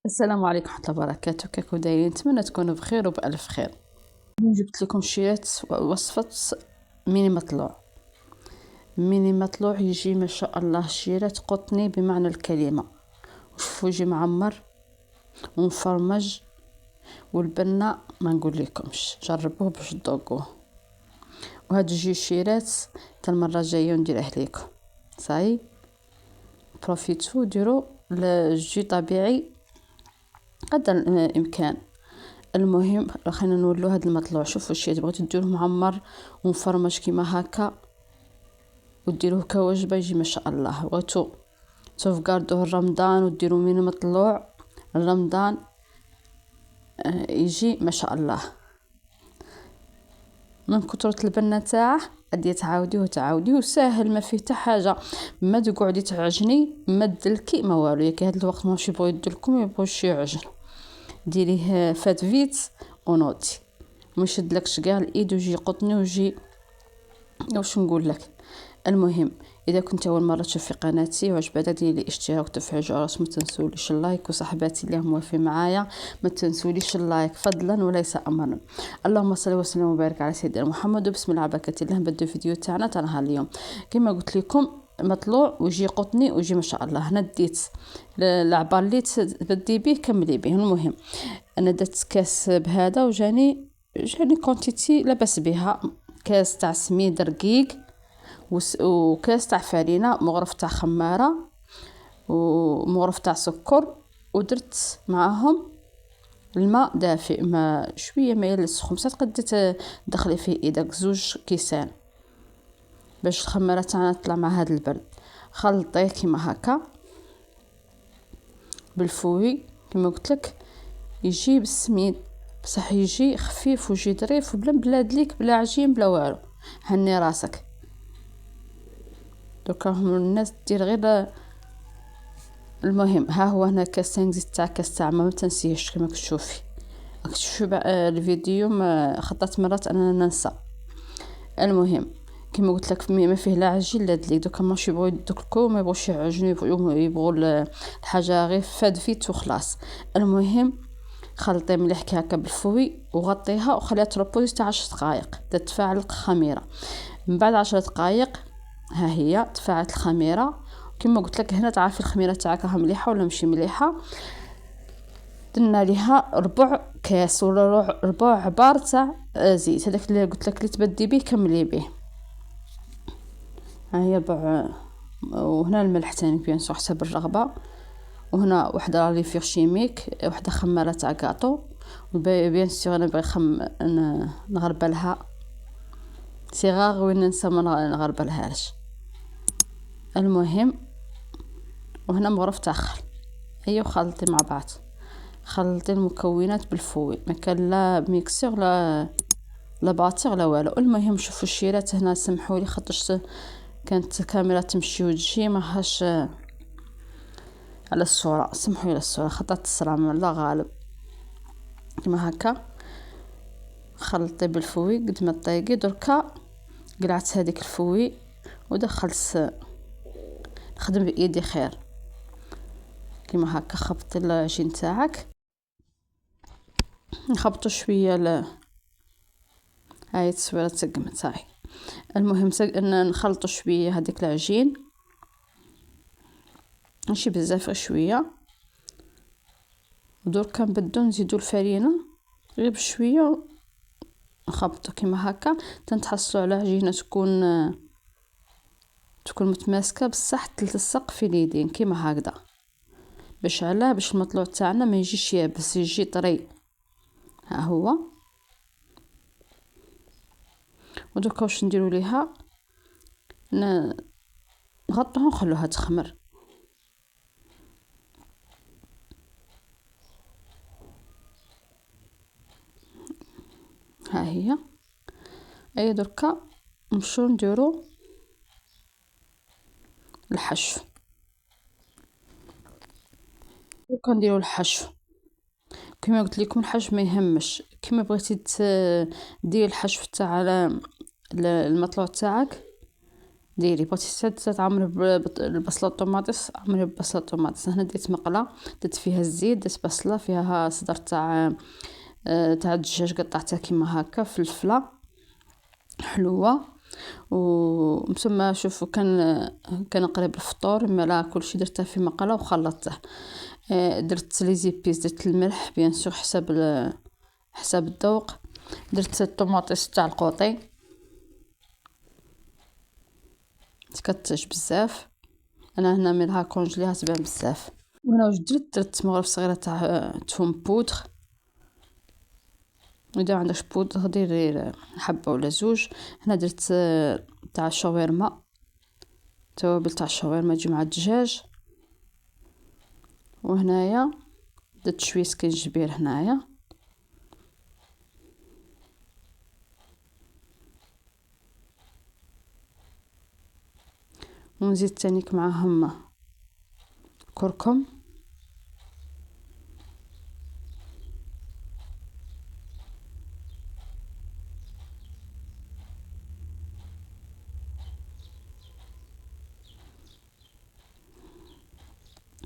السلام عليكم ورحمة الله وبركاته. كيفكم دايرين؟ نتمنى تكونوا بخير وبألف خير. جبت لكم شيرات وصفة ميني مطلوع. ميني مطلوع يجي ما شاء الله شيرات قطني بمعنى الكلمة، وشوفوا يجي معمر ومفرمج، والبنة ما نقول لكمش، جربوه باش تذوقوه. وهاد يجي شيرات تا المرة الجاية نديره ليكم. صاي بروفيتو ديروا الجي طبيعي قدر الامكان. المهم خلينا نولوا هذا المطلوع. شوفوا الشيء بغيتو ديروه معمر ومفرمج كيما هكا وديروه كوجبه يجي ما شاء الله. بغيتو توفغاردوه رمضان وديروا منه مطلوع رمضان يجي ما شاء الله. من كثرة البنة تاعه ادي تعاوديه وتعاوديه، وساهل ما فيه حتى حاجه. ما تقعدي تعجني ما تدلكي ما والو. ياك هذا الوقت ماشي يبغوا يدلكوا ما يبغوش يعجنوا، ديريه فات فيت ونوضي ما يشدلكش كاع الايد ويجي قطني ويجي واش نقول لك. المهم اذا كنت اول مره تشوفي قناتي وعجبتك ديري اشتراك وتفعيل الجرس، ما تنسوليش اللايك، وصاحباتي اللي هم موافقين معايا ما تنسوليش اللايك فضلا وليس امرا. اللهم صل وسلم وبارك على سيدنا محمد. وبسم الله بركه الله نبداو الفيديو تاعنا تاع نهار اليوم. كما قلت لكم مطلوع ويجي قطني ويجي ما شاء الله. هنا ديت العبار اللي تبدي به كملي به. المهم انا درت كاس بهذا وجاني كونتيتي لاباس بها. كاس تاع سميد رقيق وكاس تاع فرينه، مغرف تاع خماره ومغرف تاع سكر، ودرت معاهم الماء دافئ، ما شويه ما يلسخ بصح تقدري تدخلي فيه ايدك زوج كيسان باش الخماره تاعنا تطلع مع هذا البرد. خلطيه كيما هكا بالفوي كما قلت لك. يجي بالسميد بصح يجي خفيف ويجي ظريف بلا دليك بلا عجين بلا والو. هني راسك. دوكا هم الناس دير غير. المهم ها هو هنا كاسين زيت تاع كاس تاع ما تنسيهش كما كتشوفي. راك تشوفي بقى الفيديو ما خطات مرات انا ننسى. المهم كما قلت لك ما فيه لا عجين لا دليك. دوكا ماشي يبغوا يدلكو ما يبغوش يعجنوا يبغوا الحاجه غير فادفيت وخلاص. المهم خلطي مليح هكا بالفوي وغطيها وخليها تربوزي تاع 10 دقائق تتفاعل الخميره. من بعد 10 دقائق ها هي تفاعلت الخميره. كما قلت لك هنا تعرفي الخميره تاعك راها مليحه ولا ماشي مليحه. درنا ليها ربع كاس ولا ربع عبار تاع زيت، هذاك اللي قلت لك اللي تبدي به كملي به. ها هي ربع. وهنا الملح تاني بيان سور حسب الرغبه. وهنا وحده رالي فيغ شيميك، وحده خماره تاع كاطو. بيان سور انا بغي نغربلها صغار وين ننسى ما نغربلهاش. المهم وهنا مغرف تاع خل. هي وخلطي مع بعض، خلطي المكونات بالفوي، ما كان لا ميكسور لا باطيغ لا والو. المهم شوفوا الشيرات هنا سمحوا لي خاطرش كانت الكاميرا تمشي وتجي ما هاش على الصوره. سمحوا لي على الصوره خطات السلام الله غالب. كما هكا خلطي بالفوي قد ما طيقي. دركا قلعت هذيك الفوي ودخلت نخدم بايدي خير. كما هكا خبطي العجين تاعك نخبطو شويه هاي التصويره تسقمت هاي. المهم ان نخلطو شويه هذيك العجين ماشي بزاف غير شويه. ودركا نبدو نزيدو الفرينه غير بشويه نخبطو كيما هكا تنتحصلوا على عجينه تكون متماسكه بصح تلتصق في اليدين كيما هكذا. باش علاه باش المطلوع تاعنا ما يجيش يابس يجي طري. ها هو. ودركا واش نديرو ليها نغطوها ونخلوها تخمر. ها هي. اي دركا نمشيو نديرو الحشو. دركا نديرو الحشو كما قلت لكم. الحشو ما يهمش كما بغيتي دير الحشو تاع المطلوع تاعك ديري بغيتي تعمري البصله والطوماطيس، عمري ببصله والطوماطيس. هنا درت مقله، درت فيها الزيت، درت بصله فيها صدر تاع الدجاج قطعتها كيما هكا، فلفله حلوه. ومسما شوفوا كان قريب الفطور، ملا كلشي درتها في مقله وخلطته. درت لي زيبيس، درت الملح بيان سور حسب الذوق. درت الطوماطيس تاع القوطي تكتش بزاف، انا هنا ملها كونجليها تبان بزاف. وهنا واش درت مغرف صغيره تاع توم بودر. اذا عندكش بودر ديري حبه ولا زوج. هنا درت تاع الشاورما، توابل تاع الشاورما تجي مع الدجاج. وهنايا درت شويه سكنجبير هنايا. ونزيد تانيك معاهم كركم.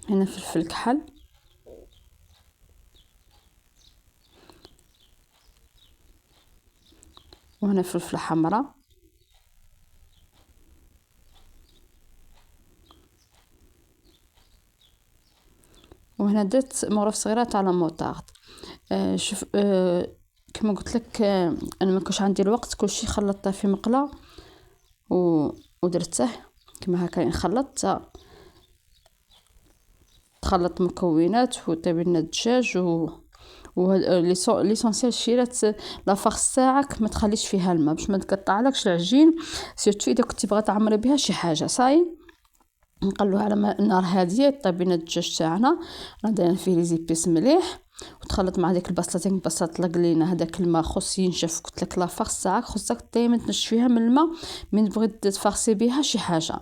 هنا فلفل كحل. وهنا فلفله حمراء. وهنا درت مغرف صغيره تاع لاموطارد. شوف كما قلت لك، انا ما كنتش عندي الوقت، كلشي خلطته في مقله ودرته كما هكا. نخلط تخلط مكونات وطيب لنا الدجاج ليسونسيال شيرات لافارس تاعك ما تخليش فيها الماء باش ما تقطعلكش العجين، سيرتو اذا كنتي بغا تعمري بها شي حاجه. صاي نقلوها على النار هاديه، طيب لنا الدجاج تاعنا، دايرين فيه لي زيبيس مليح، وتخلط مع ديك البصلتين البصله طلق لينا هذاك الماء خص ينشف. قلت لك لافارس تاعك خصك دائما تنشفيها من الماء من بغيت تفرسي بها شي حاجه.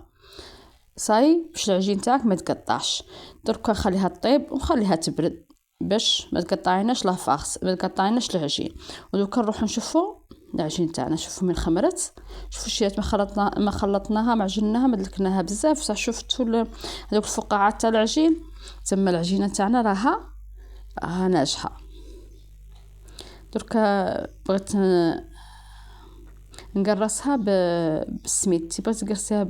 صاي باش العجين تاعك ما تقطعش. دركا نخليها طيب ونخليها تبرد باش ما تقطعيناش لافارس، ما تقطعيناش العجين. ودوكا نروحو نشوفوا العجين تاعنا. شوفوا من خمرت، شوفوا شيات ما خلطناها ما عجناها ما دلكناها بزاف. صح شفتوا هذوك الفقاعات تاع العجين، تما العجينه تاعنا راها ناجحه. دركا بغيت نقرصها بالسميد. بغيت تقرصيها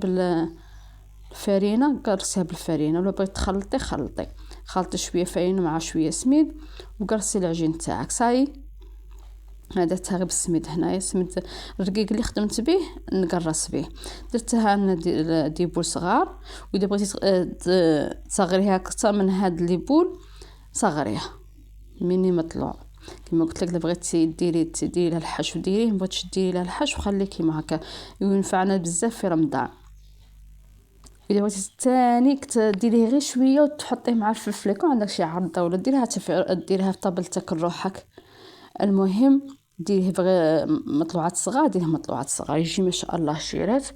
الفرينه قرصيها بالفرينه، ولا بغيت خلطي شويه فرينه مع شويه سميد وقرصي العجين تاعك. صاي هذا تاع بالسميد. هنايا سميد الرقيق اللي خدمت به نقرص به. درتها انا دي بول صغار، واذا بغيتي تصغريها اكثر من هاد لي بول صغريها مني مطلوع. كما قلت لك بغيتي ديري لها الحشو ديريه، ما بغيتش ديري لها الحشو خليه كيما هكا، ينفعنا بزاف في رمضان. اذا بغيتي تاني ديريه غير شويه وتحطيه مع الفلفل، يكون عندك شي عرضه ولا ديريها في طابلتك لروحك. المهم ديريه مطلوعات صغار، ديريه مطلوعات صغار يجي ما شاء الله شيرات.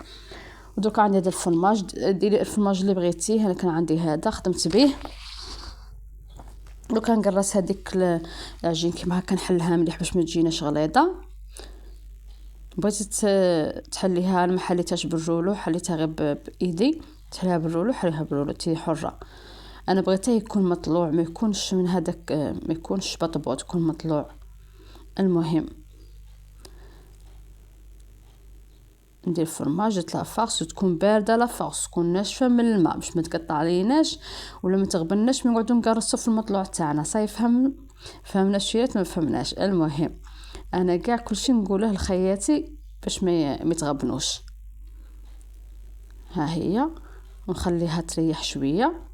ودوكا عندي هذا الفرماج، ديري الفرماج اللي بغيتيه. انا كان عندي هذا خدمت به. دوكا نقرص هذيك العجين كيما هكا، نحلها مليح باش ما تجيناش غليظه. بغيتي تحليها، انا ما حليتهاش بالرولو، حليتها غير بايدي. تحليها بالرولو حليها بالرولو، تي حره. انا بغيتها يكون مطلوع، ما يكونش من هذاك، ما يكونش بطبوط، يكون مطلوع. المهم ندير فرماج لافارس وتكون بارده لافارس، تكون ناشفه من الماء باش ما تقطع ليناش ولا ما تغبناش من نقعدوا نقرصوا في المطلوع تاعنا. صاي فهمنا شويه ما فهمناش. المهم انا كاع كلشي نقوله لخياتي باش ما يتغبنوش. ها هي، ونخليها تريح شويه.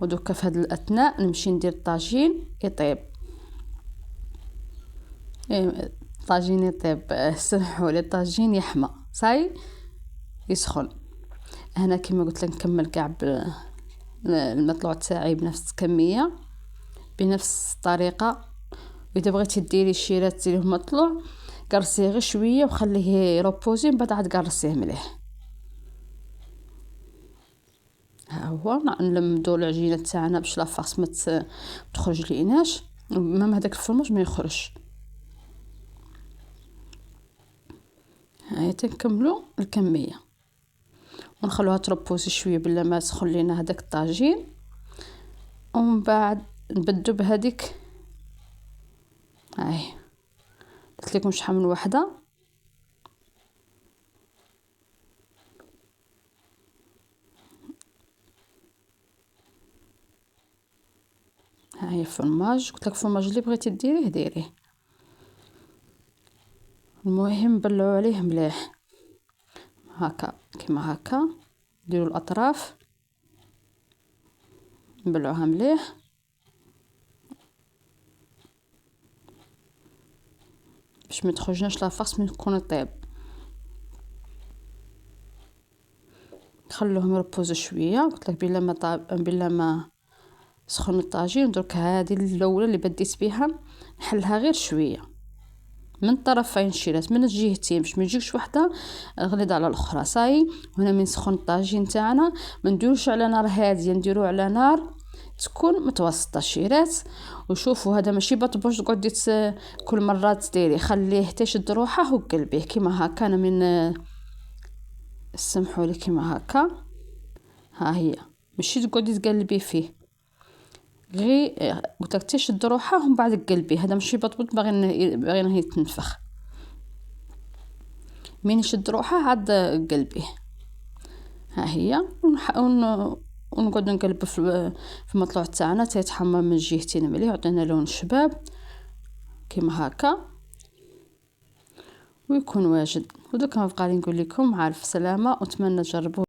ودوكا في هذا الاثناء نمشي ندير الطاجين يطيب. طاجين يطيب، سمحوا لي، طاجين يحمى. صاي يسخن. هنا كما قلت لك نكمل كاع المطلوع تاعي بنفس الكميه بنفس الطريقه. واذا بغيتي ديري الشيرات ديريه مطلوع قرصيه غير شويه وخليه يروبوزي، من بعد عاد قرصيه مليح. ها هو نلمدو العجينه تاعنا باش لافاس ما تخرج ليناش، مام هذاك الفرماج ما يخرج. هاي تنكملو الكميه. ونخلوها تربوزي شويه بلا ما سخن لينا هذاك الطاجين. ومن بعد نبدو بهذيك، هاي قلت لكم شحال من وحده. ها هي فرماج، قلت لك الفرماج اللي بغيتي ديريه ديريه، المهم بلعوا عليه مليح هكا كيما هكا. ديروا الاطراف نبلعوها مليح باش ما تخرجناش لافاس من يكون طيب. خلوهم يربوزوا شويه، قلت لك بلا ما سخن الطاجين. درك هذه الاولى اللي بديت بها نحلها غير شويه من الطرفين، شيلات من الجهتين باش ما تجيكش وحده غليظه على الاخرى. صاي هنا من سخن الطاجين تاعنا ما نديروش على نار هاديه، نديرو على نار تكون متوسطه شيرات. وشوفوا هذا ماشي بطبوش تقعدي كل مره تديري، خليه حتى يشد روحه وقلبيه كيما هكا. انا من سمحوا لي كيما هكا. ها هي ماشي تقعدي تقلبي فيه، غير قلت لك تشد روحه ومن بعد قلبي. هذا ماشي بطبوط باغي يتنفخ، من يشد روحه عاد قلبي. ها هي ونقعد نقلب في المطلوع تاعنا تيتحمر من الجهتين مليح، يعطينا لون شباب كيما هكا ويكون واجد. ودوك ما بقى لي نقول لكم مع الف سلامه، واتمنى تجربوه.